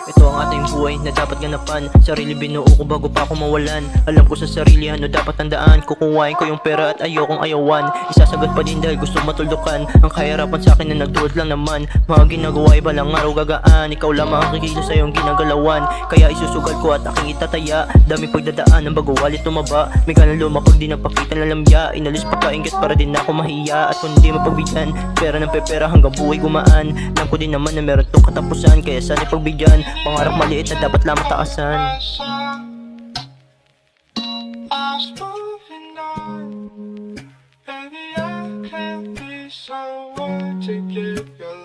Ito ang ating buhay na dapat ganapan. Sarili binuo ko bago pa ako mawalan. Alam ko sa sarili ano dapat tandaan. Kukuhain ko yung pera at ayokong ayawan. Isasagad pa din dahil gusto matuldukan. Ang kahirapan sa akin na nagtuwad lang naman. Mga ginagawa iba lang araw gagaan. Ikaw lang makakikita sa iyong ginagalawan. Kaya isusugal ko at aking itataya. Daming pagdadaan ng bago walit tumaba. May ganang lumapag di nagpakita na lamya. Inalis pagkainggit para din ako mahiya. At kung hindi mapagbigyan, pera ng pepera hanggang buhay gumaan. Alam ko din naman na meron tong katapusan. Kaya sana pagbigyan. Pangarap maliit na dapat lang mataasan. Baby, I can't be someone to give your